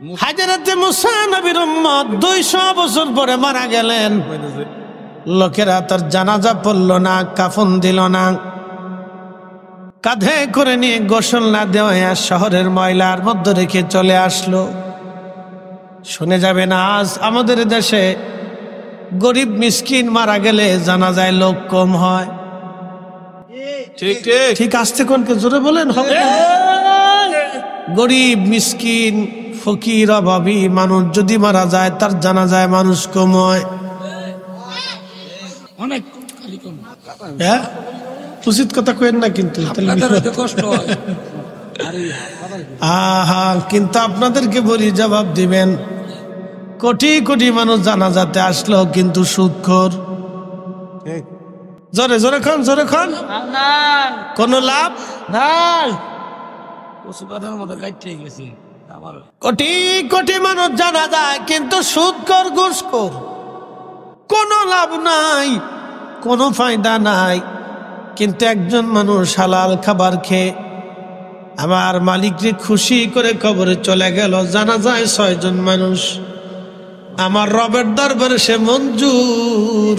হাজরতে মুসা নবীর উম্মত 200 বছর পরে মারা গেলেন। লোকেরা তার জানাজা পড়ল না, কাফন দিল না, কাঁধে করে নিয়ে গোসল না দেওয়া শহরের ময়লার মধ্যে রেখে চলে আসলো। শুনে যাবে না, আজ আমাদের দেশে গরিব মিসকিন মারা গেলে জানাজায় লোক কম হয়। ঠিক ঠিক ঠিক আসতে কোনকে জোরে বলেন হবে। গরিব মিসকিন ফকির অভাবী মানুষ যদি মারা যায় তার জানাজায় মানুষ কম হয়। অনেক হ্যাঁ, উচিত কথা কইেন না কিন্তু কষ্ট হয়। আহা, কিন্তু আপনাদেরকে বলি, জবাব দিবেন। কোটি কোটি মানুষ জানাজাতে আসলো কিন্তু সুদখোর। জোরে জোরে খান, জোরে খান, কোন লাভ নাই। কোটি কোটি মানুষ জানা যায় কিন্তু সুদখোর ঘুষখোর, কোনো লাভ নাই, কোনো ফায়দা নাই। কিন্তু একজন মানুষ হালাল খাবার খেয়ে আমার মালিককে খুশি করে কবরে চলে গেল, জানা যায় 6 জন মানুষ। আমার রবের দরবারে সে মঞ্জুর,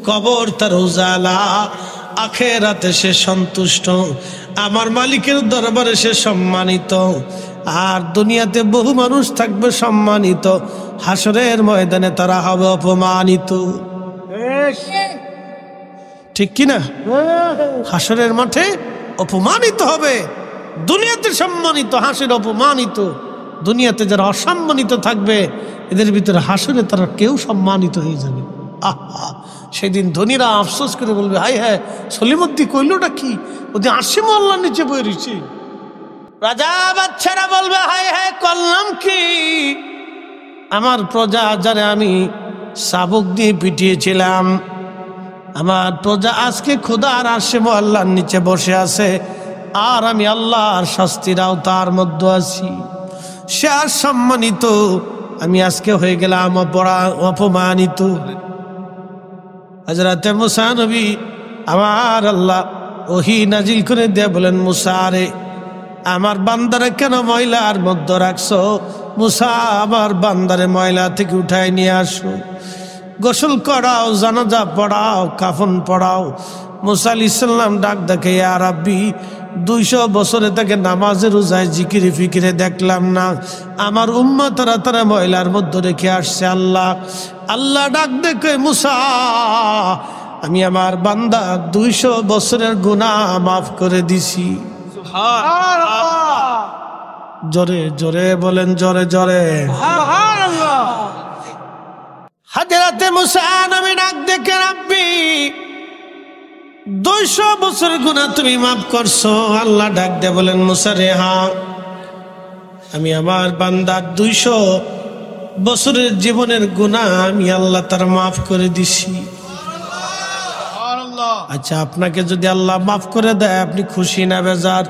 কবর তার উজালা, আখিরাতে সে সন্তুষ্ট, আমার মালিকের দরবারে সে সম্মানিত। আর দুনিয়াতে বহু মানুষ থাকবে সম্মানিত, হাসরের ময়দানে তারা হবে অপমানিত। ঠিক কিনা? হাসরের মাঠে অপমানিত হবে। দুনিয়াতে সম্মানিত, হাসরে অপমানিত। দুনিয়াতে যারা অসম্মানিত থাকবে এদের ভিতরে হাসরে তারা কেউ সম্মানিত হয়ে যাবে। আহা, সেদিন ধনীরা আফসোস করে বলবে, হাই হ্যাঁ সলিমুদ্দি কইলটা কি, ওদের আসিম আল্লাহর নিচে বই রয়েছে। রাজা বাচ্চারা বলবে, হাই হ্যাঁ করলাম কি, আমার প্রজা যারা আমি শাবক দিয়ে পিটিয়েছিলাম, আমার প্রজা আজকে খোদার আসিম আল্লাহর নিচে বসে আছে, আর আমি আল্লাহর শাস্তির আওতার মধ্যে আছি। সে আর সম্মানিত, আমি আজকে হয়ে গেলাম অপমানিত। হযরতে মুসা নবী আমার আল্লাহ ওহী নাজিল করে দিয়ে বলেন, মুসা রে, আমার বান্দারে কেন ময়লার মধ্যে রাখছো? মুসা, আমার বান্দারে ময়লা থেকে উঠায় নিয়ে আসো, গোসল করাও, জানাজা পড়াও, কাফন পড়াও। মুসা আলাইহিস সালাম ডাক দেখে, ইয়া রাব্বি, 200 বছরে তাকে নামাজে রোজায় জিকিরে ফিকিরে দেখলাম না, আমার উম্মতরা তারা ময়লার মধ্যে রেখে আসছে। আল্লাহ আল্লাহ ডাক দেখে, মুসা, আমি আমার বান্দা 200 বছরের গুনাহ মাফ করে দিছি। জোরে জোরে বলেন, জোরে জোরে। হযরতে মুসা নবী ডাক দেখে, রাব্বি, 200 বছরের গুনাহ তুমি মাফ করছো। আল্লাহ ডাক দিয়ে বলেন, মুসা রে, হ্যাঁ, আমি আমার বান্দার 200 বছরের জীবনের গুনাহ আমি আল্লাহ তার মাফ করে দিছি। আচ্ছা, আপনাকে যদি আল্লাহ মাফ করে দেয় আপনি খুশি না বেজার?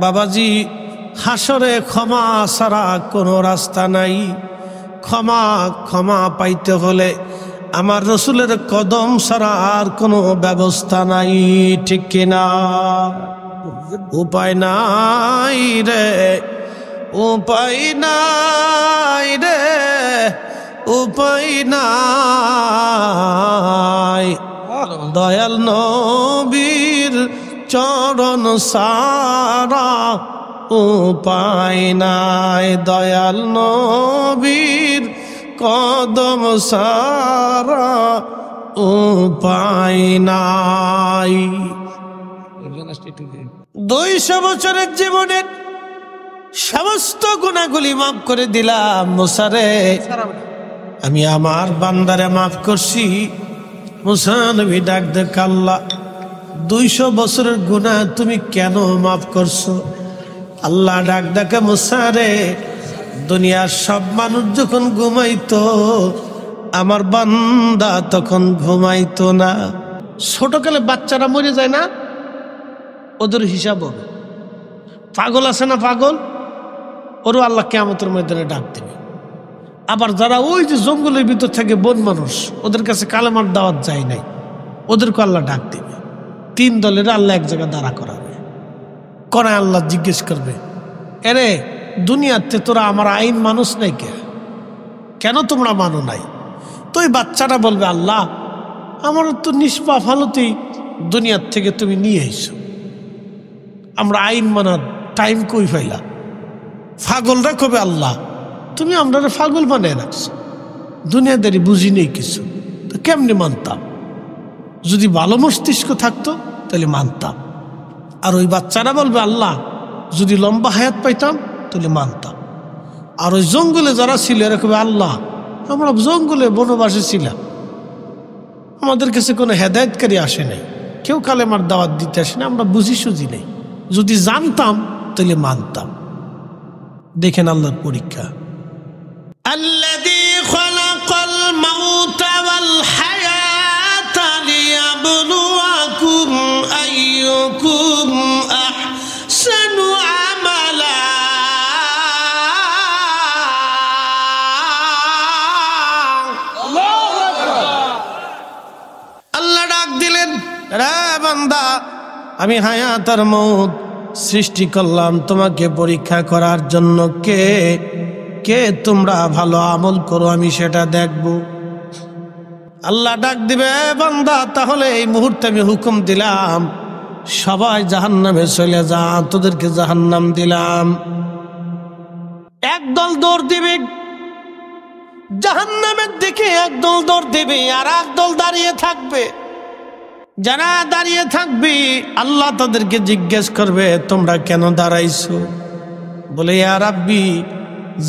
বাবাজি, হাসরে ক্ষমা ছাড়া কোনো রাস্তা নাই। ক্ষমা ক্ষমা পাইতে হলে আমার রসুলের কদম ছাড়া আর কোনো ব্যবস্থা নাই। ঠিক কিনা? উপায় নাই রে, উপায় নাই রে, উপায় নাই। দয়াল নবীর চরণ সারা উপায় নাই, দয়াল নবীর কদম সারা উপায় নাই। 200 বছরের জীবনের সমস্ত গুনাহগুলি মাফ করে দিলাম। মুসা রে, আমি আমার বান্দারে মাফ করছি। মুসা নবী ডাক দেখ, আল্লাহ, 200 বছরের গুনাহ তুমি কেন মাফ করছো? আল্লাহ ডাক ডাকে, মুসা রে, দুনিয়ার সব মানুষ যখন ঘুমাইতো আমার বান্দা তখন ঘুমাইতো না। ছোটকালে বাচ্চারা মরে যায় না, ওদের হিসাব হবে। পাগল আছে না পাগল, ওরও আল্লাহ কিয়ামতের ময়দানে ডাক দেবে। আবার যারা ওই যে জঙ্গলের ভিতর থেকে বন মানুষ, ওদের কাছে কালেমার দাওয়াত যায় নাই, ওদেরকে আল্লাহ ডাক দেবে। 3 দলের আল্লাহ এক জায়গায় দাঁড়া করাবে, করায় আল্লাহ জিজ্ঞেস করবে, এরে দুনিয়াতে তোরা আমার আইন মানুষ নাই কেন তোমরা মানো নাই? তো ওই বাচ্চাটা বলবে, আল্লাহ আমার তো নিষ্পাপ হালতেই দুনিয়ার থেকে তুমি নিয়ে এসো, আমরা আইন মানার টাইম কই পাইলা? পাগলরা কবে, আল্লাহ তুমি আমরা পাগল বানিয়ে রাখছো, দুনিয়াদারি বুঝি নেই কিছু, তো কেমনি মানতাম? যদি ভালো মস্তিষ্ক থাকতো তাহলে মানতাম। আর ওই বাচ্চারা বলবে, আল্লাহ যদি লম্বা হায়াত পাইতাম তাহলে মানতাম। আর ওই জঙ্গলে যারা ছিল এরা কবে, আল্লাহ আমরা জঙ্গলে বনবাসে ছিলাম, আমাদের কাছে কোনো হেদায়েতকারী আসে নাই, কেউ কালেমার দাওয়াত দিতে আসে না, আমরা বুঝি সুঝি নেই, যদি জানতাম তাহলে মানতাম। দেখেন আল্লাহর পরীক্ষা। আল্লাযী খালাকাল মাউতা ওয়াল হায়াতা লিয়াবলুয়াকুম আইয়ুকুম আহসানু আমালা। আল্লাহ ডাক দিলেন, রে বান্দা আমি হায়াত আর মউত সৃষ্টি করলাম তোমাকে পরীক্ষা করার জন্য। কে কে তোমরা ভালো আমল করো আমি সেটা দেখব। আল্লাহ ডাক দিবে, বান্দা তাহলে এই মুহূর্তে আমি হুকুম দিলাম সবাই জাহান্নামে চলে যা, তোদেরকে জাহান্নাম দিলাম। একদল দৌড় দিবে জাহান্নামের দিকে, একদল দৌড় দিবে, আর একদল দাঁড়িয়ে থাকবে। যারা দাঁড়িয়ে থাকবি আল্লাহ তাদেরকে জিজ্ঞেস করবে, তোমরা কেন দাঁড়াইছো? বলে, ইয়া রাব্বি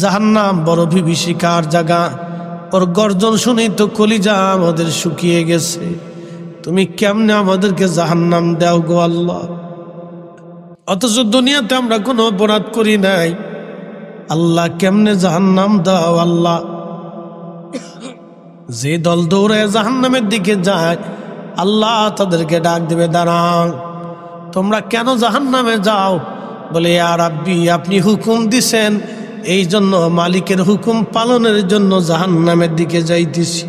জাহান্নাম বড় বিভীষিকার জায়গা, ওর গর্জন শুনেই তো কলিজা আমাদের শুকিয়ে গেছে, তুমি কেমনে আমাদেরকে জাহান্নাম দাও গো আল্লাহ? অথচ দুনিয়াতে আমরা কোনো অপরাধ করি নাই, আল্লাহ কেমনে জাহান্নাম দাও আল্লাহ? যে দল দৌড়ে জাহান্নামের দিকে যায় আল্লাহ তাদেরকে ডাক দিবে, দাঁড়াও তোমরা কেন জাহান্নামে যাও? বলে, ইয়া রাব্বি আপনি হুকুম দিছেন, এই জন্য মালিকের হুকুম পালনের জন্য জাহান্নামের দিকে যাইতেছি।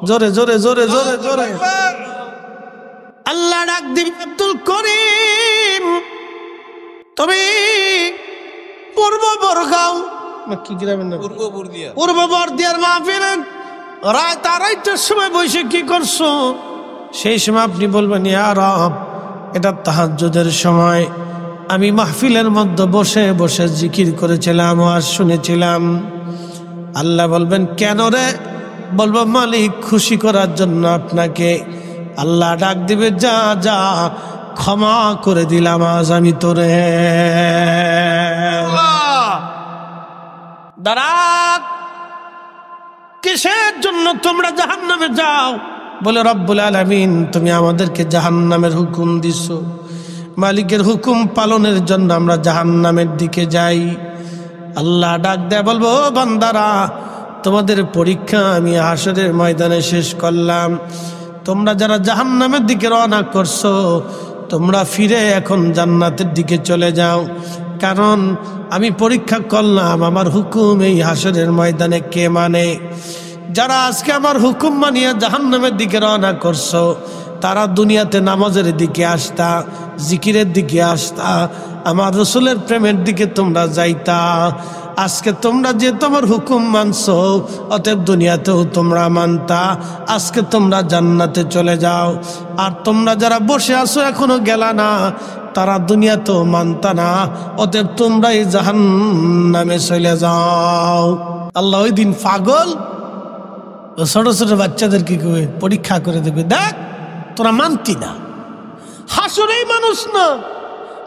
জোরে জোরে জোরে জোরে জোরে আল্লাহ ডাক দিবে, আব্দুল করিম তুমি পূর্ব বরগাঁও কি গ্রামের নাম, পূর্ব বর্দিয়ার মাহফিলের রাত আড়াইটার সময় বসে কি করছো? সেই সময় আপনি বলবেন, ইয়া রব এটা তাহাজ্জুদের সময়, আমি মাহফিলের মধ্যে বসে বসে জিকির করেছিলাম, ওয়াজ শুনেছিলাম। আল্লাহ বলবেন, কেন রে? বলবো, মালিক খুশি করার জন্য আপনাকে। আল্লাহ ডাক দিবে, যা যা ক্ষমা করে দিলাম আজ আমি তোরে। দাঁড়া, কিসের জন্য তোমরা জাহান্নামে যাও? বলে, রব্বুল আলামিন তুমি আমাদেরকে জাহান্নামের হুকুম দিছো, মালিকের হুকুম পালনের জন্য আমরা জাহান্নামের দিকে যাই। আল্লাহ ডাক দেয়, বলবো, বান্দারা তোমাদের পরীক্ষা আমি হাসরের ময়দানে শেষ করলাম। তোমরা যারা জাহান্নামের দিকে রওনা করছো তোমরা ফিরে এখন জান্নাতের দিকে চলে যাও, কারণ আমি পরীক্ষা করলাম আমার হুকুম এই হাসরের ময়দানে কে মানে। যারা আজকে আমার হুকুম মানিয়া জাহান্নামের দিকে রওনা করছো তারা দুনিয়াতে নামাজের দিকে আসতা, জিকিরের দিকে আসতা, আমার রসুলের প্রেমের দিকে তোমরা যাইতা। আজকে তোমরা যে তোমার হুকুম মানছো অতএব দুনিয়াতেও তোমরা মানতা, আজকে তোমরা জান্নাতে চলে যাও। আর তোমরা যারা বসে আছো এখনো গেলা না, তারা দুনিয়াতেও মানতা না, অতএব তোমরাই জাহান্নামে চলে যাও। আল্লাহ ওই দিন পাগল ছোট ছোট বাচ্চাদেরকে পরীক্ষা করে দেবে, দেখ তোরা মানতি না, হাসরেই মানুষ না,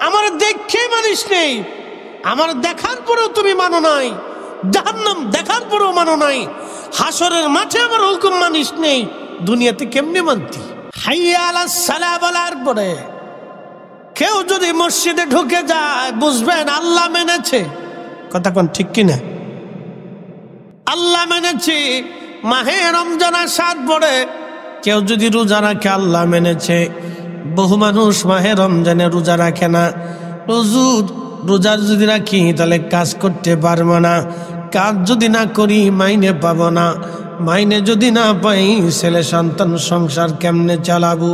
আমার দেখে মানিস নেই, আমার দেখার পরেও তুমি মানো নাই, জাহান্নাম দেখার পরেও মানো নাই, হাসরের মাঠে আমার হুকুম মানিস নেই, দুনিয়াতে কেমনে মানতি? হাইয়া আলাস সালাহ বলার পরে কেউ যদি মসজিদে ঢুকে যায় বুঝবেন আল্লাহ মেনেছে। কথা কোন ঠিক কিনা? আল্লাহ মেনেছে। মাহে রমজান আসার পরে কেউ যদি রোজা রাখে আল্লাহ মেনেছে। বহু মানুষ মাহে রমজানে রোজা রাখে না, রোজা যদি রাখি তাহলে কাজ করতে পারবো না, কাজ যদি না করি মাইনে পাবো না, মাইনে যদি না পাই ছেলে সন্তান সংসার কেমনে চালাবো?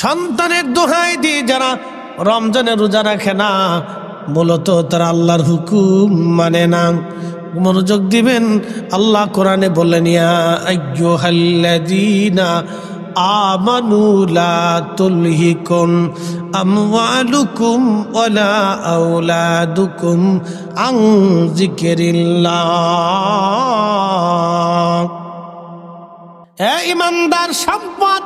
সন্তানের দোহাই দিয়ে যারা রমজানে রোজা রাখে না, মূলত তারা আল্লাহর হুকুম মানে না। মনোযোগ দিবেন, আল্লাহ কোরআনে বললেন ইয়া আইয়ুহাল্লাযীনা আমানু লা তুলহিকুম আমওয়ালুকুম ওয়ালা আওলাদুকুম আন যিকরিল্লাহ। হে ঈমানদার সম্পদ,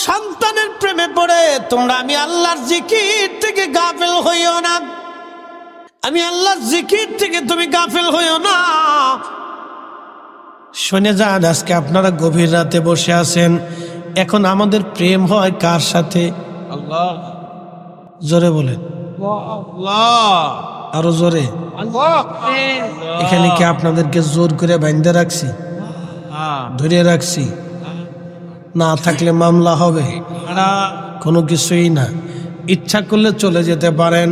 সন্তানের প্রেমে পড়ে তোমরা আমি আল্লাহর জিকির থেকে গাফিল হইও না। আমি আল্লাহর জিকির থেকে তুমি গাফিল হইও না। শুনে যান, আজকে আপনারা গভীর রাতে বসে আছেন, এখন আমাদের প্রেম হয় কার সাথে? আল্লাহ। জোরে বলেন, আল্লাহ। আরো জোরে। আল্লাহ। এখানে কি আপনাদেরকে জোর করে বাইন্ধে রাখছি, ধরে রাখছি? না থাকলে মামলা হবে, কোনো কিছুই না। ইচ্ছা করলে চলে যেতে পারেন,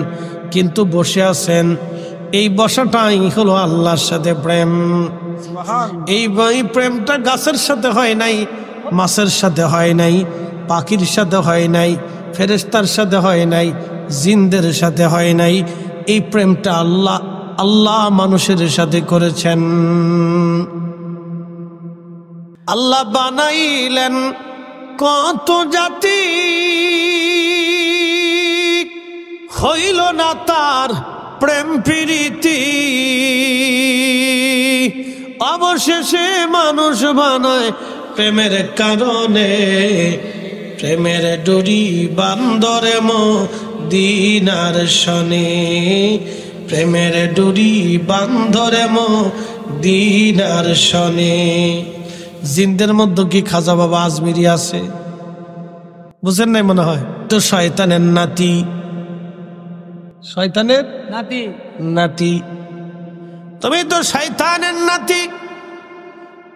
কিন্তু বসে আছেন, এই বসাটাই হলো আল্লাহর সাথে প্রেম। এই প্রেমটা গাছের সাথে হয় নাই, মাছের সাথে হয় নাই, পাখির সাথে হয় নাই, ফেরেশতার সাথে হয় নাই, জিনদের সাথে হয় নাই। এই প্রেমটা আল্লাহ মানুষের সাথে করেছেন। আল্লাহ বানাইলেন কত জাতি, হইল না তার প্রেম প্রীতি, অবশেষে মানুষ বানায় প্রেমের কারণে। প্রেমের ডুরি বান্দরে মদিনার শনে, প্রেমের ডুরি বান্দরে মদিনার শনে। জিনদের মধ্যে কি খাজা বাবা আজমিরি আছে? বুঝেন নাই মনে হয়? তো শয়তানের নাতি, শয়তানের নাতি। তুমি তো শয়তানের নাতি,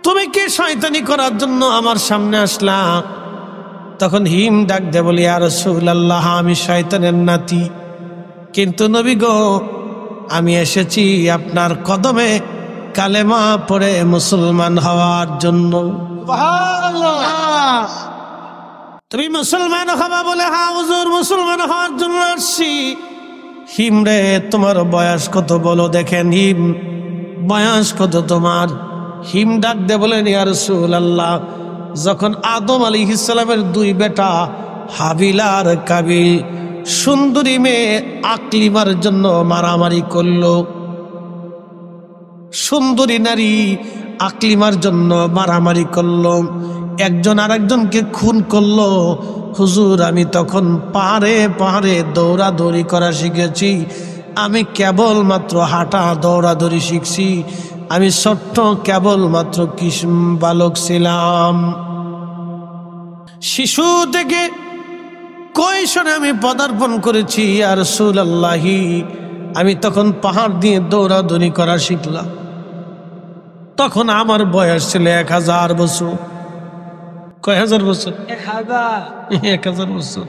তুমি কি শয়তানি করার জন্য আমার সামনে আসলা? তখন হিম ডাক দে বলি ইয়া রাসূলুল্লাহ, আমি শয়তানের নাতি, কিন্তু নবী গো আমি এসেছি আপনার কদমে কালেমা পড়ে মুসলমান হওয়ার জন্য। তুমি মুসলমান হবা বলে? হ্যাঁ হুজুর, মুসলমান হওয়ার জন্য আসছি। হিম রে, তোমার বয়স কত বলো দেখেন। হিম, বয়স কত তোমার? হিম ডাক দে বলেন ইয়া রাসূলুল্লাহ, যখন আদম আলাইহিস সালামের দুই বেটা হাবিল আর কাবিল সুন্দরী মেয়ে আকলিমার জন্য মারামারি করলো, সুন্দরী নারী আকলিমার জন্য মারামারি করলো, একজন আরেকজনকে খুন করলো। হুজুর, আমি তখন পাহাড়ে পাহাড়ে দৌড়াদৌড়ি করা শিখেছি, আমি কেবলমাত্র হাঁটা দৌড়াদৌড়ি শিখছি, আমি ছোট্ট কেবলমাত্র বালক ছিলাম। শিশু থেকে কৈশোরে আমি পদার্পণ করেছি ইয়া রাসূলুল্লাহ। আমি তখন পাহাড় দিয়ে দৌড়াদৌড়ি করা শিখলাম, তখন আমার বয়স ছিল 1000 বছর। কয় হাজার বছর? 1000 বছর।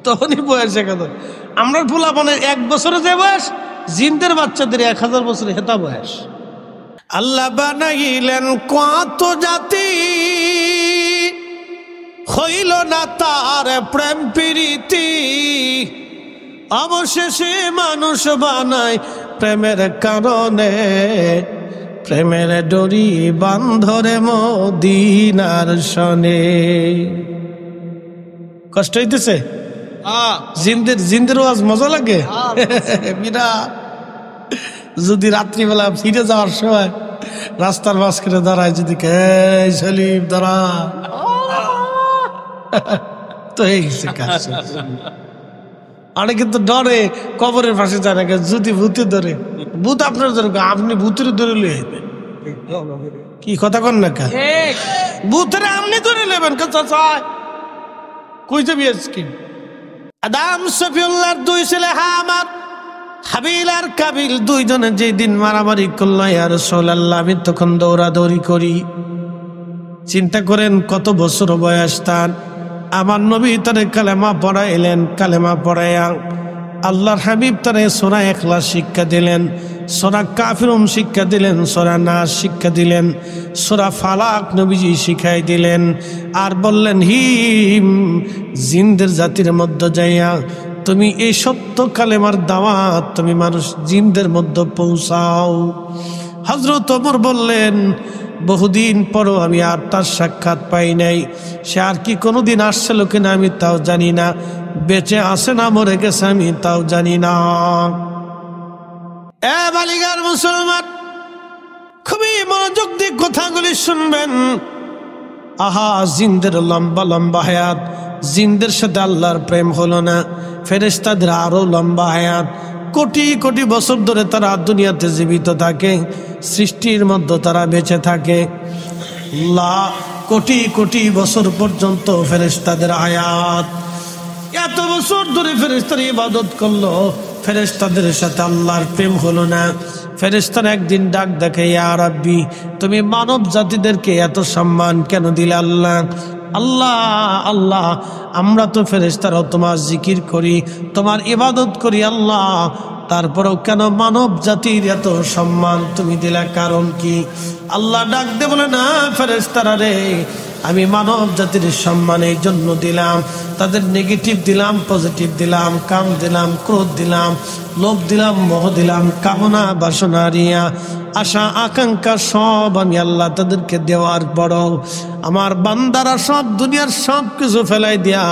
তখনই বয়স 1000। আমরা পোলাপানের 1 বছরে যে বয়স, জিনদের বাচ্চাদের 1000 বছরে হেতা বয়স। আল্লাহ বানাইলেন কত জাতি, হইল না তার প্রেম প্রীতি, অবশেষে মানুষ বানায় প্রেমের কারণে। প্রেমের ডরি বান্ধরে মদিনার শনে। কষ্ট হইতেছে? জিনদের ওয়াজ মজা লাগে বিরাট। যদি রাত্রিবেলা ফিরে যাওয়ার সময় রাস্তার মাঝখানে দাঁড়ায়, যদি সলিম দাঁড়া, তো এই কাজ। অনেক কিন্তু ডরে কবরের পাশে যায় না, যদি ভূতে ধরে। ভূত আপনার ধরে, আপনি ভূতের ধরে লিয়ে কি কথা কন না? ভূতের আপনি ধরে নেবেন কই যাবি আজকে? আদম সফিউল্লাহর 2 ছেলে আমার হাবিল আর কাবিল, দুইজনে যেদিন মারামারি করলো ইয়া রাসূলুল্লাহ, আমি তখন দৌড়াদৌড়ি করি। চিন্তা করেন কত বছর বয়স তার। আমার নবী তারে কালেমা পড়াইলেন, কালেমা পড়াইয়া আল্লাহর হাবিব তারে সূরা ইখলাস শিক্ষা দিলেন, সূরা কাফিরুন শিক্ষা দিলেন, সূরা নাস শিক্ষা দিলেন, সূরা ফালাক নবীজি শিখাই দিলেন। আর বললেন হিম, জিনদের জাতির মধ্যে যাইয়া তুমি এই সত্য কালেমার দাওয়াত তুমি মানুষ জিনদের মধ্যে পৌঁছাও। হযরত ওমর বললেন, বহুদিন পরও আমি আর তার সাক্ষাৎ পাই নাই। সে আর কি কোনোদিন আসছিল কিনা আমি তাও জানি না, বেঁচে আছে না মরে গেছে আমি তাও জানি না। এ বালিগার মুসলমান, খুবই মনোযোগ দিয়ে কথাগুলি শুনবেন। আহা, জিনদের লম্বা লম্বা হায়াত, জিনদের সাথে আল্লাহর প্রেম হলো না, ফেরেশতাদের আরো লম্বা হায়াত, কোটি কোটি বছর ধরে তারা দুনিয়াতে জীবিত থাকে, সৃষ্টির মধ্যে তারা বেঁচে থাকে। কোটি কোটি বছর পর্যন্ত ফেরেশতাদের হায়াত। এত বছর ধরে ফেরেশতার ইবাদত করলো, ফেরেশতাদের সাথে আল্লাহর প্রেম হলো না। ফেরেশতারা একদিন ডাক দেখে, ইয়া রাব্বি, তুমি মানব জাতিদেরকে এত সম্মান কেন দিলে আল্লাহ? আল্লাহ আল্লাহ, আমরা তো ফেরেশতারাও তোমার জিকির করি, তোমার ইবাদত করি আল্লাহ, তারপরেও কেন মানব জাতির এত সম্মান তুমি দিলে, কারণ কি? আল্লাহ ডাক দে বলে, না ফেরেশতারা রে, আমি মানব জাতির সম্মান এই জন্য দিলাম, তাদের নেগেটিভ দিলাম, পজিটিভ দিলাম, কাম দিলাম, ক্রোধ দিলাম, লোভ দিলাম, মোহ দিলাম, কামনা বাসনা রিয়া আশা আকাঙ্ক্ষা সব আমি আল্লাহ তাদেরকে দেওয়ার বড় আমার বান্দারা সব দুনিয়ার সব কিছু ফেলাই দিয়া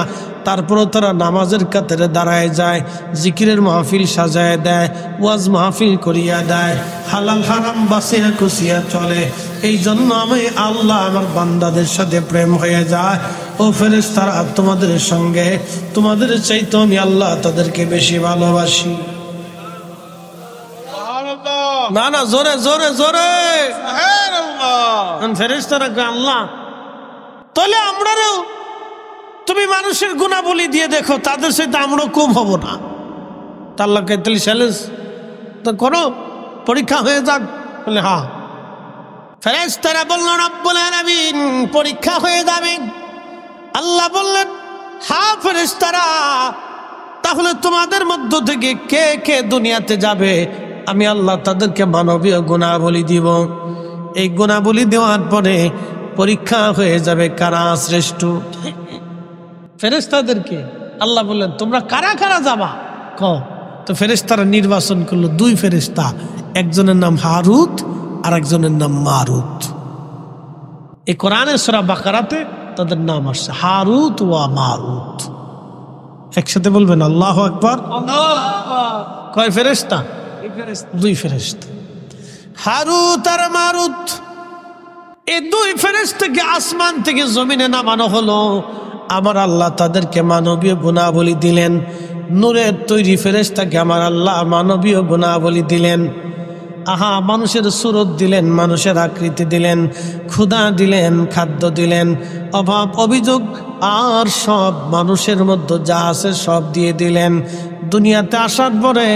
তারপরও তারা নামাজের কাতারে দাঁড়ায় যায়, জিকিরের মাহফিল সাজায় দেয়, ওয়াজ মাহফিল করিয়া দেয়, হালাল হারাম বাসিয়া কুসিয়া চলে। এই জন্য আমি আল্লাহ আমার বান্দাদের সাথে প্রেম হয়ে যায়। ও ফেরেশতারা, তোমাদের সঙ্গে তোমাদের চাইতে আমি আল্লাহ তাদেরকে বেশি ভালোবাসি। না না, জোরে জোরে জোরে ফেরেশতারা আল্লাহ, তাহলে আমরাও তুমি মানুষের গুণাবলী দিয়ে দেখো, তাদের সাথে আমরাও কম হব না। আল্লাহ তাহলে চ্যালেঞ্জ তো করো, পরীক্ষা হয়ে যাক। বলে হ্যাঁ। ফেরেশতারা বলল, রব্বুল আলামিন, পরীক্ষা হয়ে যাবে। আল্লাহ বললেন, হ্যাঁ ফেরেশতারা, তাহলে তোমাদের মধ্য থেকে কে কে দুনিয়াতে যাবে, আমি আল্লাহ তাদেরকে মানবীয় গুণাবলী দিব। এই গুণাবলী দেওয়ার পরে পরীক্ষা হয়ে যাবে কারা শ্রেষ্ঠ। ফেরেশতাদেরকে আল্লাহ বললেন, তোমরা কারা কারা যাবা? তো ফেরেশতারা নির্বাচন করলো দুই ফেরেশতা, একজনের নাম হারুত আর একজনের নাম মারুত। এই কোরআনের সূরা বাকারাতে তাদের নাম আসছে হারুত ওয়া মারুত। একসাথে বলবেন আল্লাহু আকবার। কয় ফেরেশতা? দুই ফেরেশতা, হারুত আর মারুত। এই দুই ফেরেশতাকে আসমান থেকে জমিনে নামানো হলো। আমার আল্লাহ তাদেরকে মানবীয় গুণাবলী দিলেন। নূরের তৈরি ফেরেশতাকে আমার আল্লাহ মানবীয় গুণাবলী দিলেন। আহা, মানুষের সুরত দিলেন, মানুষের আকৃতি দিলেন, ক্ষুধা দিলেন, খাদ্য দিলেন, অভাব অভিযোগ আর সব মানুষের মধ্যে যা আছে সব দিয়ে দিলেন। দুনিয়াতে আসার পরে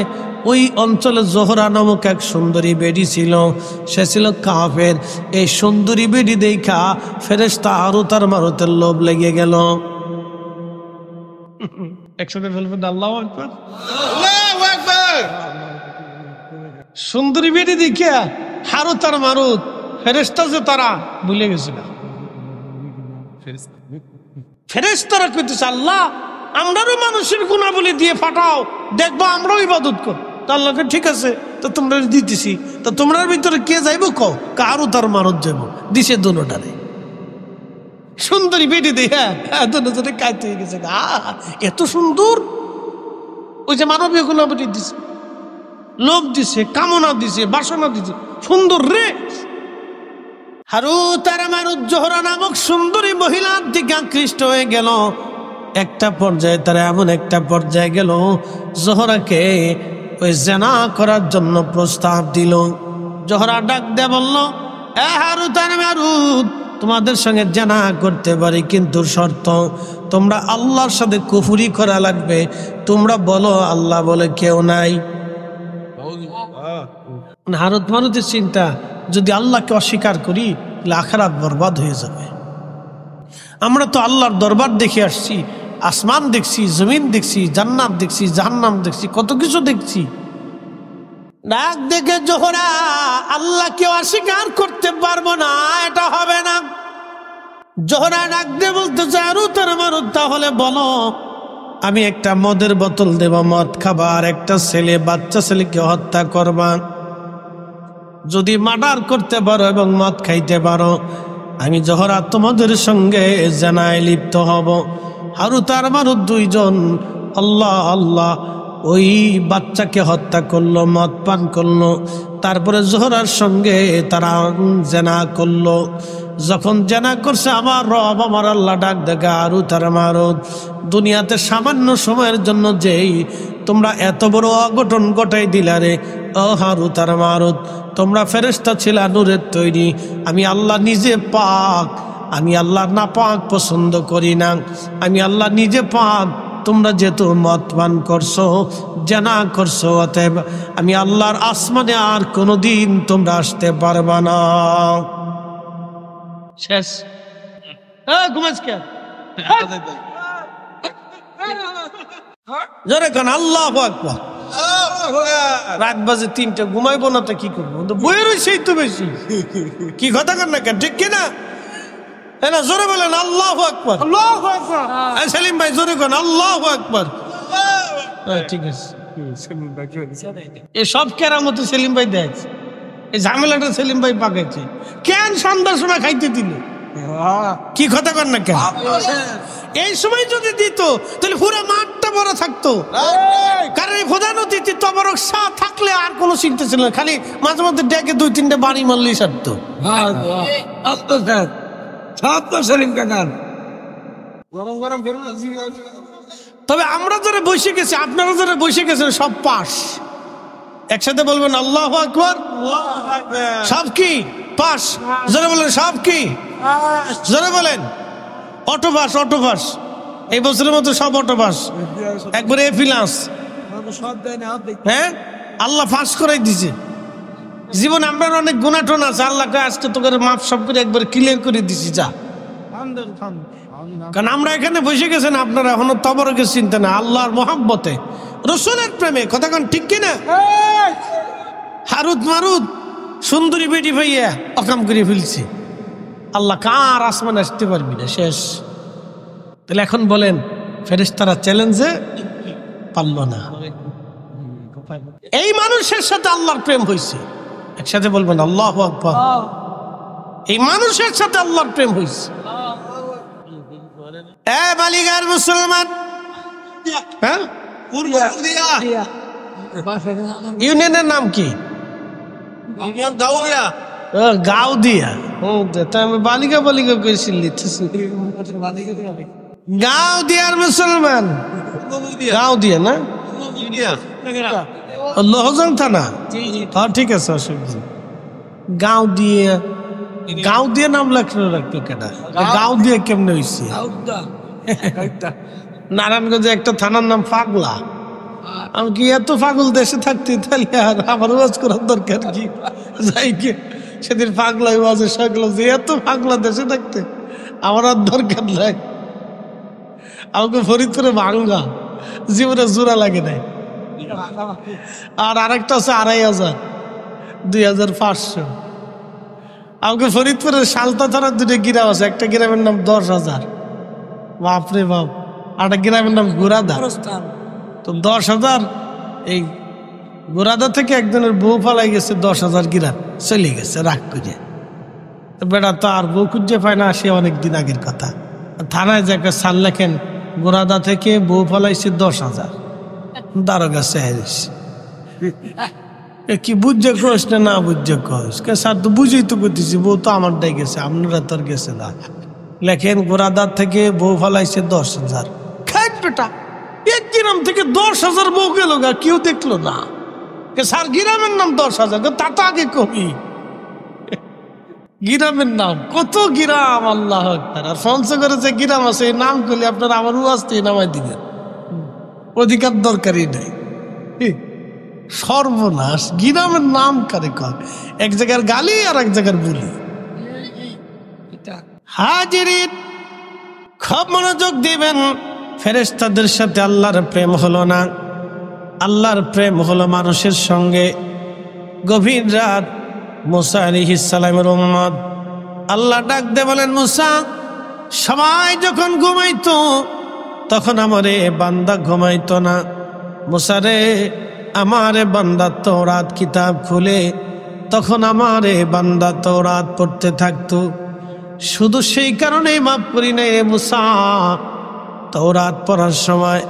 ওই অঞ্চলে জোহরা নামক এক সুন্দরী বেডি ছিল, সে ছিল কাফের। এই সুন্দরী বেডি দেখা ফেরেশতা হারুত আর মারুতের লোভ লেগে গেল। একসাথে বলবেন আল্লাহু আকবার। আল্লাহু আকবার। সুন্দরী বেডি দেখিয়া হারুত আর মারুত ফেরেশতা যে তারা ভুলে গেছিল। ফেরেশতারা কইতেছে, আল্লাহ আমরাও মানুষের গুণাবলী দিয়ে ফাটাও, দেখবো আমরাও ইবাদত কর। তা আল্লাহকে ঠিক আছে, তো তোমরা দিতেছি, তো তোমরার ভিতরে কে যাইব? কারু তার মারত যাইব, দিছে দুটারে। সুন্দরী বেটি দেখা দুজনে কাইতে হয়ে গেছে, এত সুন্দর। ওই যে মানবীয় গুণাবলী দিছে, লোভ দিছে, কামনা দিছে, বাসনা দিছে, সুন্দর রে। হারুত আর মারুত জোহরা নামক সুন্দরী মহিলার দিকে আকৃষ্ট হয়ে গেল। একটা পর্যায়ে তারা এমন একটা পর্যায়ে গেল, জোহরাকে ওই জেনা করার জন্য প্রস্তাব দিল। জোহরা ডাক দিয়ে বলল, এ হারুত আর মারুত, তোমাদের সঙ্গে জেনা করতে পারি, কিন্তু শর্ত তোমরা আল্লাহর সাথে কুফরি করা লাগবে। তোমরা বলো আল্লাহ বলে কেউ নাই। হারুত মারুতের চিন্তা, যদি আল্লাহকে অস্বীকার করি তাহলে আখিরাত বরবাদ হয়ে যাবে। আমরা তো আল্লাহর দরবার দেখে আসছি, আসমান দেখছি, জমিন দেখছি, জান্নাত দেখছি, জাহান্নাম দেখছি, কত কিছু দেখছি। ডাক দেখে জোহরা, আল্লাহকে অস্বীকার করতে পারবো না, এটা হবে না। জোহরা ডাক দিয়ে বলতে চায়, হারুত আর মারুত, তাহলে বলো আমি একটা মদের বোতল দেব, মদ খাবা, আর একটা ছেলে, বাচ্চা ছেলেকে হত্যা করবা। যদি মার্ডার করতে পারো এবং মদ খাইতে পারো, আমি জোহরা তোমাদের সঙ্গে জানায় লিপ্ত হব। হারুত আর মারুত দুইজন আল্লাহ আল্লাহ ওই বাচ্চাকে হত্যা করলো, মদ পান করলো, তারপরে জোহরার সঙ্গে তারা জেনা করলো। যখন জেনা করছে আমার রব আমার আল্লাহ ডাক দেখা, হারুত আর মারুত, দুনিয়াতে সামান্য সময়ের জন্য যেই তোমরা এত বড় অঘটন ঘটাই দিলা রে, ও হারুত আর মারুত, তোমরা ফেরেশতা ছিলা নূরের তৈরি, আমি আল্লাহ নিজে পাক, আমি আল্লাহ না পাক পছন্দ করি না, আমি আল্লাহ নিজে পাক। তোমরা যেহেতু মদ পান করছো, জানা করছো, অতএব আমি আল্লাহর আসমানে আর কোনোদিন তোমরা আসতে পারবা না। শেষ। ঘুমাস কে? জোরে কান আল্লাহু আকবার। রাত বাজে 3টা, ঘুমাইবো না তো কি করবো? বই রয়েছেই তো বেশি, কি কথা কর না কেন, ঠিক কিনা? না জোরে বলেন আল্লাহু আকবার। আল্লাহু আকবার। সেলিম ভাই জোরে কোন আল্লাহু আকবার। ঠিক আছে, এই সব কেরামত সেলিম ভাই দেখছে, এই ঝামেলাটা সেলিম ভাই পাকাইছে। কেন সন্ধ্যার সময় খাইতে দিল? কি কথা কর না কেন? এই সময় যদি দিত তাহলে পুরো মাঠটা বড় থাকতো, কারণ এই প্রধান অতিথি তবরক শাহ থাকলে আর কোনো চিন্তা ছিল না, খালি মাঝে মধ্যে ডেকে 2-3টা বাড়ি মারলেই সারতো। তবে আমরা যারা বসে গেছি, আপনারা যারা বসে গেছেন, সব পাস। একসাথে বলবেন আল্লাহু আকবার। সব কি পাস? জোরে বলেন সব কি? জোরে বলেন অটো পাস। অটো পাস এই বছরের মতো সব অটো পাস, একবারে এ ফিলাস। হ্যাঁ, আল্লাহ ফাঁস করাই দিছে। জীবন আমরা অনেক গুণাটন আছে, আল্লাহকে আজকে তোকে মাপ সব করে একবার ক্লিয়ার করে দিছি। যা, কারণ আমরা এখানে বসে গেছেন, আপনারা এখনো তবরকের চিন্তা না, আল্লাহর মহাব্বতে, রসুলের প্রেমে। কথা কান ঠিক কিনা? হারুত মারুত সুন্দরী বেটি ভাইয়া অকাম করে ফেলছে, আল্লাহ কার আসমান আসতে পারবি না, শেষ। তাহলে এখন বলেন, ফেরেশতারা চ্যালেঞ্জে পারল না। এই মানুষের সাথে আল্লাহর প্রেম হয়েছে, একসাথে বলবেন আল্লাহু আকবার। এই মানুষের সাথে আল্লাহর প্রেম হয়েছে। বালিগার মুসলমান, হ্যাঁ, ইউনিয়নের নাম কি? গাউদিয়া। আমি বালিকা বালিকা করেছিল, গাউদিয়ার মুসলমান। গাউদিয়া না, লোহজং থানা। হ্যাঁ ঠিক আছে, অসুবিধা। গাউদিয়া, গাউদিয়া নাম রাখতো কেনা? গাউদিয়া কেমনে হয়েছে? নারায়ণগঞ্জে একটা থানার নাম পাগলা। আমি কি এত পাগল দেশে থাকতে, তাহলে আর আমার ওয়াজ করার দরকার কি? যাই কি সেদিন পাগলা ওয়াজে সকল যে এত পাগলা দেশে থাকতে আমার আর দরকার নাই। আমাকে ফরিদপুরে ভাঙ্গা জীবনে জোড়া লাগে নাই। আর আরেকটা আছে 2500, 2500। আমাকে ফরিদপুরের সালতা থানার 2টা গ্রাম আছে, একটা গ্রামের নাম 10,000। বাপরে বাপ। আর একটা গ্রামের নাম গোরাদা। তো 10,000, এই গোরাদা থেকে একজনের বউ পালাই গেছে, 10,000 গ্রাম চলে গেছে রাগ করে। বেটা তো আর বউ খুঁজে পায় না, সে অনেকদিন আগের কথা। থানায় যে একটা সাল লেখেন, গোরাদা থেকে বউ পালাইছে 10,000। দারোগা চাইছে, কি বুঝে কস না বুঝে কস? স্যার তো বুঝেই তো করতেছি, বউ তো আমারটাই গেছে, আপনারা তোর গেছে না। লেখেন গোরাদার থেকে বউ ফালাইছে 10,000। খাই বেটা, এক গ্রাম থেকে 10,000 বউ গেল গা, কেউ দেখলো না। স্যার গ্রামের নাম 10,000, তা তো আগে কবি। গ্রামের নাম কত গ্রাম, আল্লাহ আকবার। আর পঞ্চগড়ে যে গ্রাম আছে, এই নাম করলে আপনারা আমার ওয়াজতে নামাই দিবেন, অধিকার দরকারই নাই। সর্বনাশ, গ্রামের নাম কারে কর? এক জায়গার গালি আর এক জায়গার বুলি। হাজিরিন, খুব মনোযোগ দিবেন। ফেরেশতাদের সাথে আল্লাহর প্রেম হলো না, আল্লাহর প্রেম হলো মানুষের সঙ্গে। গভীর রাত, মুসা আলাইহিস সালামের উম্মত, আল্লাহ ডাক দিয়ে বলেন, মুসা, সবাই যখন ঘুমাইতো তখন আমারে বান্দা ঘুমাইতো না। মুসারে আমারে বান্দা তওরাত কিতাব খুলে তখন আমারে বান্দা তওরাত পড়তে থাকতো। শুধু সেই কারণেই মাফ করি নাই রে মুসা, তওরাত পড়ার সময়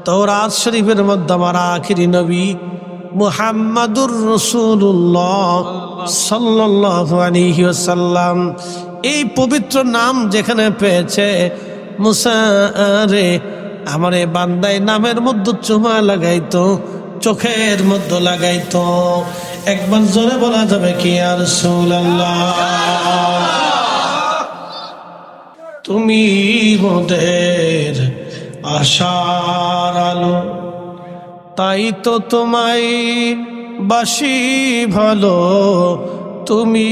তওরাত শরীফের মধ্যে আমার আখিরি নবী মুহাম্মাদুর রাসূলুল্লাহ সাল্লাল্লাহু আলাইহি ওয়াসাল্লাম এই পবিত্র নাম যেখানে পেয়েছে, মুসা রে আমার এই বান্দায় নামের মধ্যে চুমা লাগাইতো, চোখের মধ্যে লাগাইতো। একবার জোরে বলা যাবে কি ইয়া রাসূলুল্লাহ, তুমি মোদের আশার আলো, তাই তো তোমায় বাসি ভালো, তুমি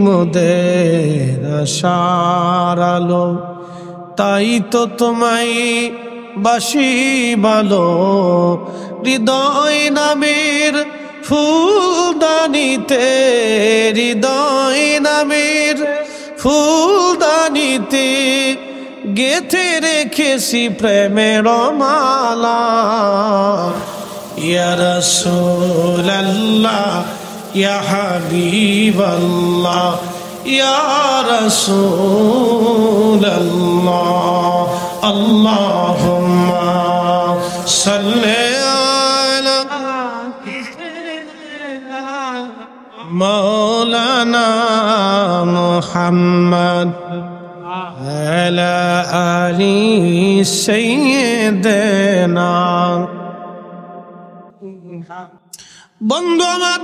মোদের আশার আলো, তাই তো তোমায় বাসি ভালো। হৃদয় নামের ফুলদানিতে, হৃদয় নামের ফুলদানিতে গেথে রেখেছি প্রেমের মালা। ইয়া রাসূলুল্লাহ ইয়া হাবিবাল্লাহ ইয়া রাসূলুল্লাহ, আল্লাহুম্মা সাল্লি আলা মাওলানা মুহাম্মদ আলা আলি সাইয়্যিদিনা। বন্ধু আমার,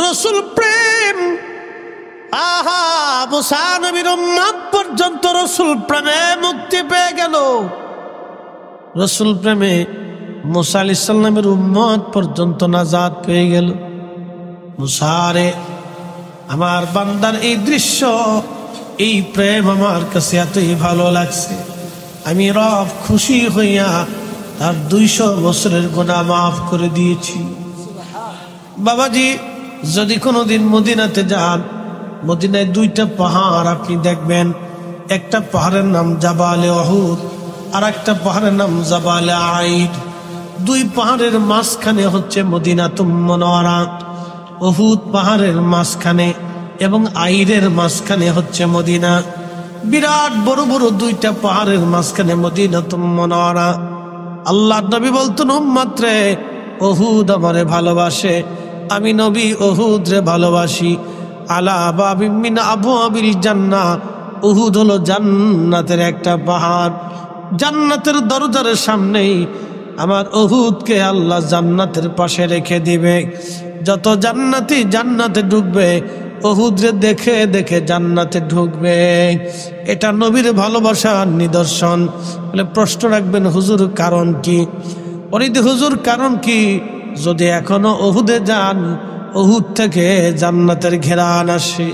রসুল প্রেম, আহা মুসা নবীর উম্মত পর্যন্ত রসুল প্রেমে মুক্তি পেয়ে গেল। রসুল প্রেমে মুসা আলাইহিস সালামের উম্মত পর্যন্ত নাজাত পেয়ে গেল। মুসারে আমার বান্দার এই দৃশ্য, এই প্রেম আমার কাছে এতই ভালো লাগছে, আমি রব খুশি হইয়া তার 200 বছরের গুনাহ মাফ করে দিয়েছি। বাবাজি, যদি কোনোদিন মদিনাতে যান, মদিনায় 2টা পাহাড় আপনি দেখবেন। একটা পাহাড়ের নাম জাবালে উহুদ, আর একটা পাহাড়ের নাম জাবালে আইদ। 2 পাহাড়ের মাঝখানে হচ্ছে মদিনাতুল মুনাওয়ারা। উহুদ পাহাড়ের মাঝখানে এবং আইরের মাঝখানে হচ্ছে মদিনা। বিরাট বড় বড় 2টা পাহাড়ের মাঝখানে মদিনাতুল মুনাওয়ারা। আল্লাহর নবী বলতেন, উম্মত রে, উহুদ আমারে ভালোবাসে, আমি নবী উহুদ রে ভালোবাসি। আলা বাবিন মিন আবওয়াবিল জান্নাহ, উহুদ হলো জান্নাতের একটা পাহাড়। জান্নাতের দরজার সামনেই আমার উহুদকে আল্লাহ জান্নাতের পাশে রেখে দিবে। যত জান্নাতি জান্নাতে ঢুকবে, উহুদ রে দেখে দেখে জান্নাতে ঢুকবে। এটা নবীর ভালোবাসার নিদর্শন। বলে প্রশ্ন রাখবেন, হুজুর কারণ কি? অরিদ হুজুর কারণ কি? যদি এখনো উহুদে যান, উহুদ থেকে জান্নাতের ঘেরান আসে।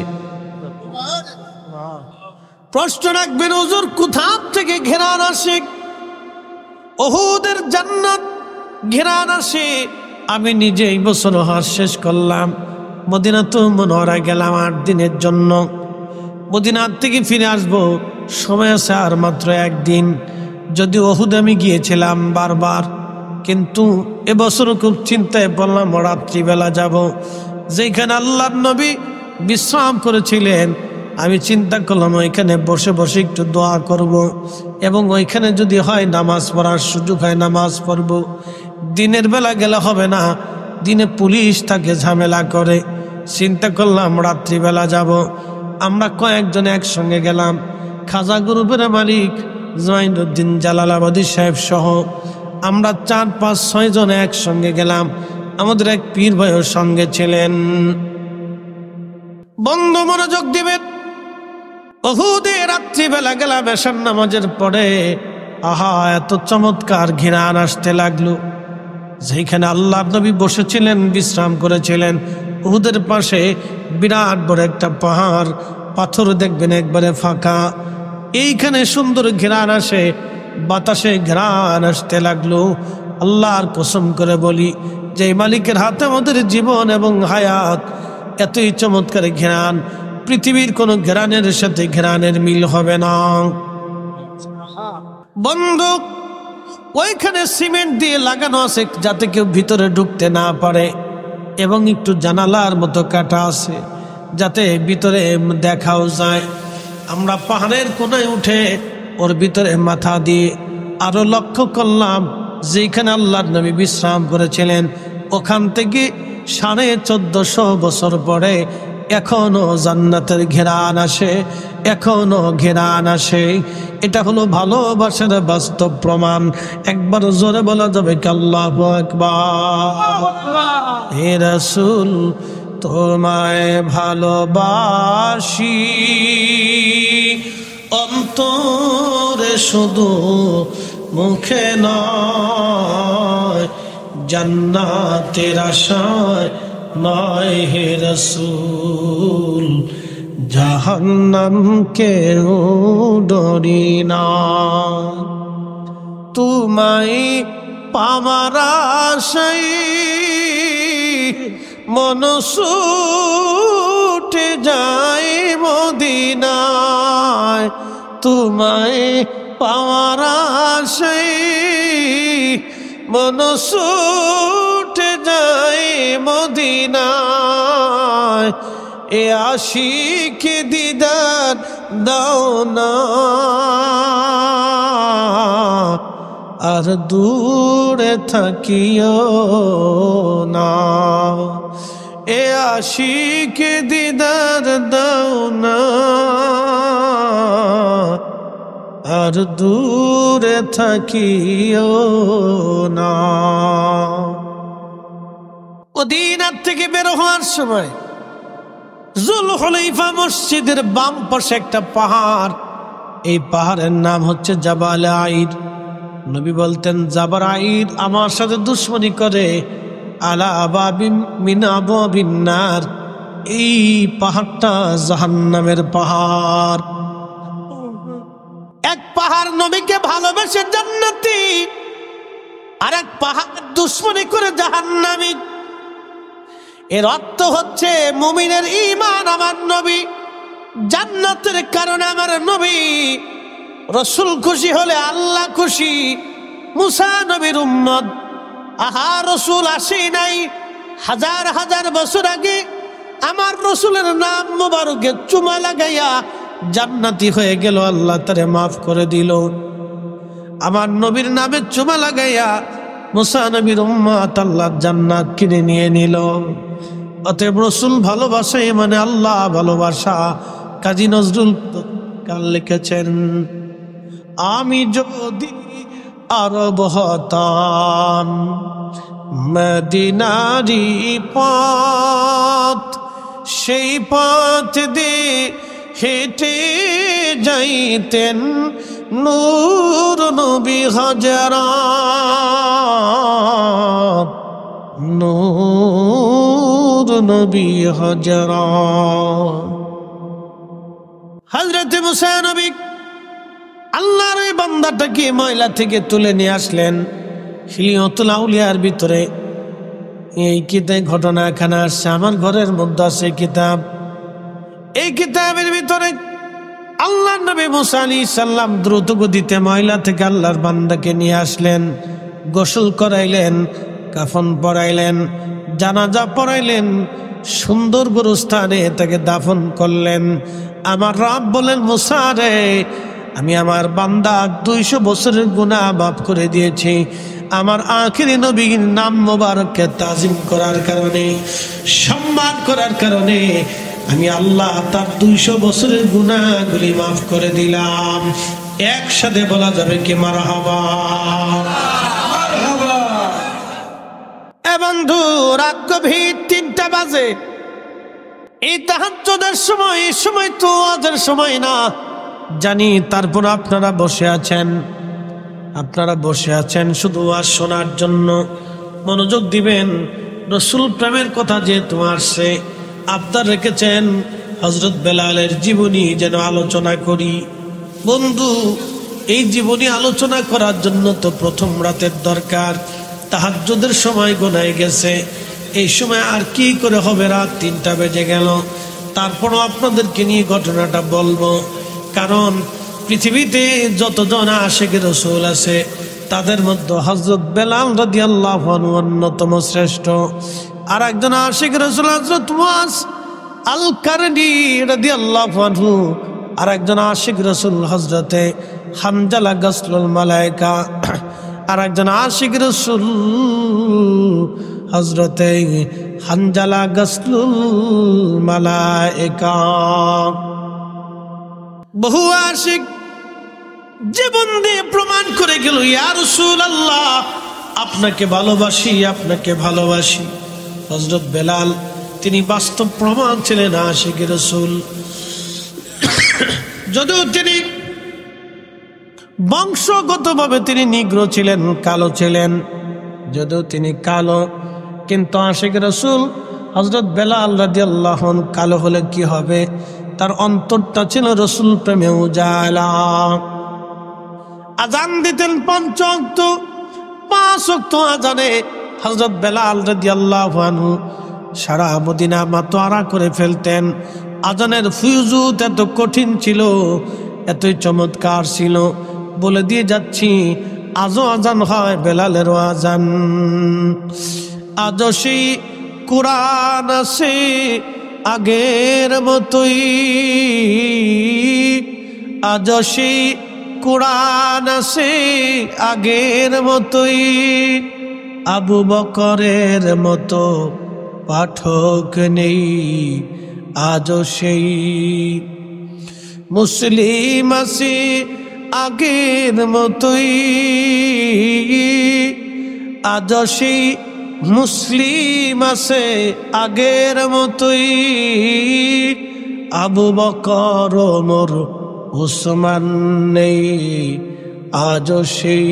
প্রশ্ন রাখবেন, হুজুর কোথা থেকে ঘেরান আসে? উহুদের জান্নাত ঘেরান আসে। আমি নিজে এই বছর হজ শেষ করলাম, মদিনাতুল মুনাওয়ারা গেলাম 8 দিনের জন্য। মদিনার থেকে ফিরে আসবো, সময় আছে আর মাত্র 1 দিন। যদি উহুদে আমি গিয়েছিলাম বারবার, কিন্তু এবছর খুব চিন্তায় পড়লাম রাত্রিবেলা যাব, যেখানে আল্লাহর নবী বিশ্রাম করেছিলেন। আমি চিন্তা করলাম ওইখানে বসে বসে একটু দোয়া করব, এবং ওইখানে যদি হয় নামাজ পড়ার সুযোগ হয় নামাজ পড়ব। দিনের বেলা গেলে হবে না, দিনে পুলিশ তাকে ঝামেলা করে। চিন্তা করলাম রাত্রিবেলা যাব। আমরা কয়েকজন একসঙ্গে গেলাম। খাজা গ্রুপের মালিক জয়নুদ্দিন জালালাবাদী সাহেব সহ আমরা 4, 5, 6 জন একসঙ্গে গেলাম। আমাদের এক পীর ভাইও সঙ্গে ছিলেন। বন্ধু মনোযোগ দিবেন, উহুদে রাত্রিবেলা গেলাম এশার নামাজের পরে। আহা, এত চমৎকার ঘিরান আসতে লাগলো। যেখানে আল্লাহর নবী বসেছিলেন, বিশ্রাম করেছিলেন, উহুদের পাশে বিরাট বড় একটা পাহাড়, পাথর দেখবেন একবারে ফাঁকা। এইখানে সুন্দর ঘিরান আসে, বাতাসে ঘিরান আসতে লাগলো। আল্লাহর কসম করে বলি, যে মালিকের হাতে আমাদের জীবন এবং হায়াত, এতই চমৎকার ঘিরান, পৃথিবীর কোন ঘিরানের সাথে ঘিরানের মিল হবে না। বন্ধু ওইখানে সিমেন্ট দিয়ে লাগানো আছে যাতে কেউ ভিতরে ঢুকতে না পারে, এবং একটু জানালার মতো কাটা আছে যাতে ভিতরে দেখাও যায়। আমরা পাহাড়ের কোনায় উঠে ওর ভিতরে মাথা দিয়ে আরো লক্ষ্য করলাম যেখানে আল্লাহর নবী বিশ্রাম করেছিলেন, ওখান থেকে 1450 বছর পরে এখনো জান্নাতের ঘেরান আসে, এখনো ঘেরান আসে। এটা হলো ভালোবাসার বাস্তব প্রমাণ। একবার জোরে বলা যাবে কি আল্লাহু আকবার। হে রাসূল তোমায় ভালোবাসি, অন্তরে শুধু মুখে নয়, জান্নাতের আশায় নয় হে রাসূল, জাহান্নামকেও ডরি না। তোমায় পাওয়ার আশায় মন ছুটে যায় মদিনায়, তোমায় পাওয়ার আশায় মন ছুটে যায় মদিনায়। এ আশিকে দিদার দাও না, আর দূরে থাকিও না। এ আশিকে দিদার দাও না, আর দূরে থাকিও না। মদিনা থেকে বের হওয়ার সময় জুলহুলাইফা মসজিদের বাম পাশে একটা পাহাড়, এই পাহাড়ের নাম হচ্ছে জাবাল আইর। নবী বলতেন, জাবাল আইর আমার সাথে দুশ্মনী করে, আলা আবাবিন মিন আবাবিন নার, এই পাহাড়টা জাহান্নামের পাহাড়। এক পাহাড় নবীকে ভালোবেসে জান্নাতি, আর এক পাহাড় দুশ্মনী করে জাহান্নামী। এর অর্থ হচ্ছে মুমিনের ঈমান আমার নবী, জান্নাতের কারণে আমার নবী। রাসূল খুশি হলে আল্লাহ খুশি। মুসা নবীর উম্মত, আহা রাসূল আসে নাই হাজার হাজার বছর আগে, আমার রাসূলের নাম মোবারকে চুমা লাগাইয়া জান্নাতি হয়ে গেল, আল্লাহ তারে মাফ করে দিল। আমার নবীর নামে চুমা লাগাইয়া মুসা নবীর উম্মত আল্লাহর জান্নাত কিনে নিয়ে নিল। অতএব রাসূল ভালোবাসা মানে আল্লাহ ভালোবাসা। কাজী নজরুল কাল লিখেছেন, আমি যদি আরব হতাম মদিনারি পথ, সেই পথ দিয়ে হেঁটে যাইতেন নূর নবী হযরত, নূর নবী হযরত। হযরত মুসা নবী আল্লাহর এই বান্দাটাকে ময়লা থেকে তুলে নিয়ে আসলেন হিলিয়াতুল আউলিয়ার ভিতরে। এই কিতাব ঘটনা এখানে আসছে, আমার ঘরের মধ্যে আছে কিতাব। এই কিতাবের ভিতরে আল্লাহ নবী মুসা আলাইহিস সালাম দ্রুত গতিতে ময়লা থেকে আল্লাহর বান্দাকে নিয়ে আসলেন, গোসল করাইলেন, কাফন পরাইলেন, জানাজা পড়াইলেন, সুন্দর গুরুস্থানে তাকে দাফন করলেন। আমার রব বলেন, মুসা রে, আমি আমার বান্দা 200 বছরের গুনাহ মাফ করে দিয়েছি। আমার আখিরি নবীর নাম মোবারককে তাজিম করার কারণে, সম্মান করার কারণে আমি আল্লাহ তার 200 বছরের গুনাহগুলি মাফ করে দিলাম। একসাথে বলা যাবে কি মারহাবা। এ বন্ধু, রাত গভীর 3টা বাজে। এই তাহাজ্জুদের সময়, এই সময় তো ওয়াজের সময় না জানি, তারপর আপনারা বসে আছেন, আপনারা বসে আছেন শুধু ওয়াজ শোনার জন্য। মনোযোগ দিবেন, রাসূল প্রেমের কথা যেহেতু আসছে, আবদার রেখেছেন হযরত বেলালের জীবনী যেন আলোচনা করি। বন্ধু, এই জীবনী আলোচনা করার জন্য তো প্রথম রাতের দরকার। তাহাজ্জুদের সময় গোনায় গেছে, এই সময় আর কি করে হবে, রাত 3টা বেজে গেল। তারপরও আপনাদেরকে নিয়ে ঘটনাটা বলবো, কারণ পৃথিবীতে যতজন আশিক রাসূল আছে তাদের মধ্যে হযরত বেলাল রাদিয়াল্লাহু আনহু অন্যতম শ্রেষ্ঠ। আর একজন আশিক রাসূল হযরত মুআজ আল কারনি রাদিয়াল্লাহু আনহু, আর একজন আশিক রাসূল হযরতে হানজালা গাসলুল মালায়েকা, আর একজন আশিক রাসূল হযরতে হানজালা গাসলুল মালায়েকা। বহু আশিক জীবন দিয়ে প্রমাণ করে গেল, ইয়া রাসূলুল্লাহ আপনাকে ভালোবাসি, আপনাকে ভালোবাসি। হযরত বেলাল তিনি বাস্তব প্রমাণ ছিলেন আশিক রাসূল। যদিও তিনি বংশগতভাবে তিনি নিগ্র ছিলেন, কালো ছিলেন, যদিও তিনি কালো, কিন্তু আশিক রাসূল হযরত বেলাল রাদিয়াল্লাহু আনহু কালো হলে কি হবে, তার অন্তরটা ছিল রাসূল প্রেমে উজালা। আজান দিতেন 5 ওয়াক্ত, 5 ওয়াক্ত আজানে হযরত বেলাল রাদিয়াল্লাহু আনহু সারা মদিনা মাতোয়ারা করে ফেলতেন। আজানের ফুয়ুজুত এত কঠিন ছিল, এতই চমৎকার ছিল, বলে দিয়ে যাচ্ছি আজও আজান হয় বেলালেরও আজান। আজও সেই কুরআন আছে আগের মতোই, আজও সেই কুরআন আছে আগের মতোই, আবু বকরের মতো পাঠক নেই আজও সেই। মুসলিম আছে আগের মতোই, আজও সেই মুসলিম আছে আগের মতোই, আবু বকর ওমর উসমান নেই আজও সেই।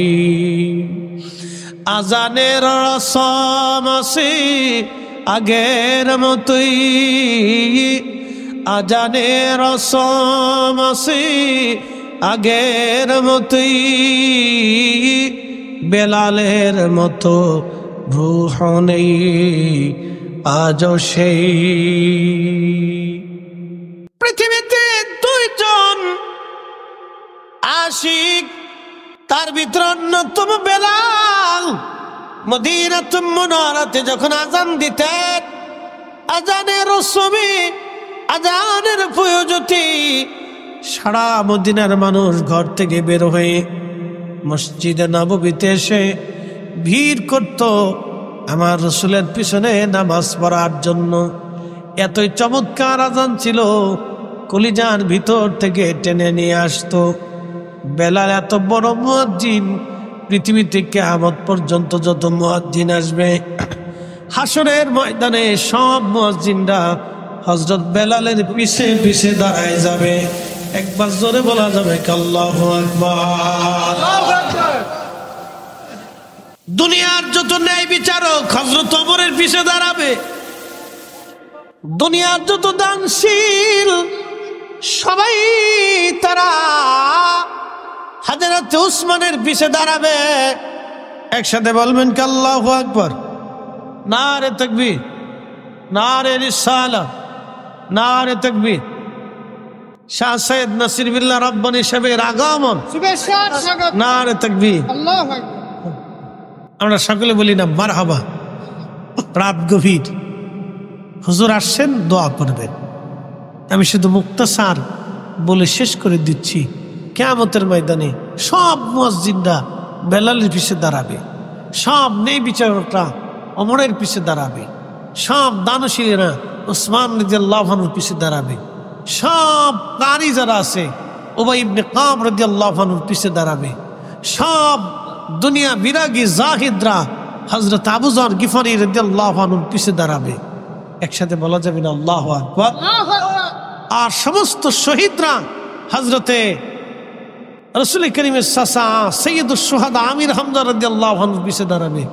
আজানের রসম আছে আগের মতোই, আজানের রসম আছে আগের মতোই, বেলালের মতো রূহ নেই আজও সেই। পৃথিবীতে 2 জন আশিক, তার ভিতর অন্যতম বেলাল। মদিনাতুল মুনাওয়ারাতে যখন আজান দিতেন, আজানের রসমে, আজানের প্রয়োজনে সারা মদিনার মানুষ ঘর থেকে বের হয়ে মসজিদে নববীতে এসে ভিড় করত আমার রাসূলের পিছনে নামাজ পড়ার জন্য। এতই চমৎকার আজান ছিল, কলিজার ভিতর থেকে টেনে নিয়ে আসতো। বেলাল এত বড় মুয়াজ্জিন, পৃথিবীতে কিয়ামত পর্যন্ত যত মুয়াজ্জিন আসবে, হাসরের ময়দানে সব মুয়াজ্জিনরা হযরত বেলালের পিছে পিছে দাঁড়ায় যাবে। একবার জোরে বলা যাবে আল্লাহু আকবার। দুনিয়ার যত ন্যায় বিচারক হযরত ওমরের পিছে দাঁড়াবে, দুনিয়ার যত দানশীল সবাই তারা হযরত উসমানের পিছে দাঁড়াবে। একসাথে বলবেন কি আল্লাহু আকবার। নারে তাকবীর, নারে রিসালাত, নারে তাকবীর। শাহ সৈয়দ নাসির বিল্লাহ রব্বানী সাহেবের আগমন, নারে তাকবীর, আল্লাহু আকবার। আমরা সকলে বলি না মারহাবা। রাত গভীর, হুজুর আসছেন, দোয়া করবেন। আমি শুধু মুক্তাসার বলে শেষ করে দিচ্ছি। কিয়ামতের ময়দানে সব মুয়াজ্জিনরা বেলালের পিছে দাঁড়াবে, সব নেই বিচারকরা ওমরের পিছে দাঁড়াবে, সব দানশীলেরা উসমান রাদিয়াল্লাহু আনহুর পিছে দাঁড়াবে, সব কারি যারা আছে উবাই ইবনে কাব রাদিয়াল্লাহু আনহুর পিছে দাঁড়াবে, সব দুনিয়া বিরাগী জাহিদরা হযরত আবু যর গিফারি রাদিয়াল্লাহু আনহুর পিছে দাঁড়াবে। একসাথে বলা যাবে না আল্লাহু আকবার। আর সমস্ত শহীদরা হযরতে রাসূল করিমের চাচা সৈয়দুশ শুহাদা আমির হামজা রাদিয়াল্লাহু আনহুর পিছে দাঁড়াবে।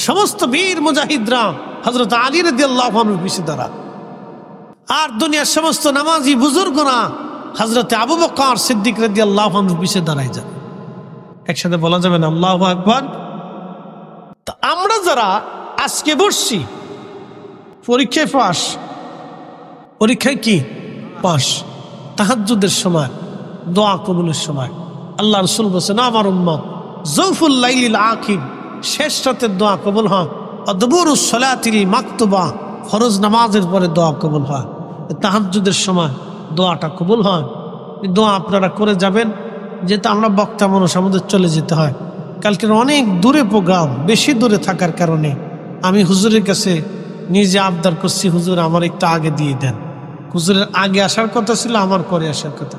সমস্ত বীর মুজাহিদরা হযরত আলী রাদিয়াল্লাহু আনহুর পিছে দাঁড়াবে। আর দুনিয়ার সমস্ত নামাজি বুজুর্গরা হযরতে আবু বকর সিদ্দিক রাদিয়াল্লাহু আনহুর পিছে দাঁড়ায় যাবে। একসাথে বলা যাবে না আল্লাহু আকবার। তো আমরা যারা আজকে বসছি, পরীক্ষায় পাস, পরীক্ষায় কি পাস, তাহাজ্জুদের সময়, দোয়া কবুলের সময়, আল্লাহ রাসূল বলেছেন আমার উম্মত জৌফুল লাইলিল আখির, শেষ রাতের দোয়া কবুল হয়। অদবুরুস সালাতিল মাকতুবা, ফরজ নামাজের পরে দোয়া কবুল হয়। তাহাজ্জুদের সময় দোয়াটা কবুল হয়। এই দোয়া আপনারা করে যাবেন, যেহেতু আমরা বক্তা মানুষ, আমাদের চলে যেতে হয়। কালকের অনেক দূরে প্রোগ্রাম, বেশি দূরে থাকার কারণে আমি হুজুরের কাছে নিজে আবদার করছি, হুজুর আমার একটু আগে দিয়ে দেন। হুজুরের আগে আসার কথা ছিল, আমার পরে আসার কথা।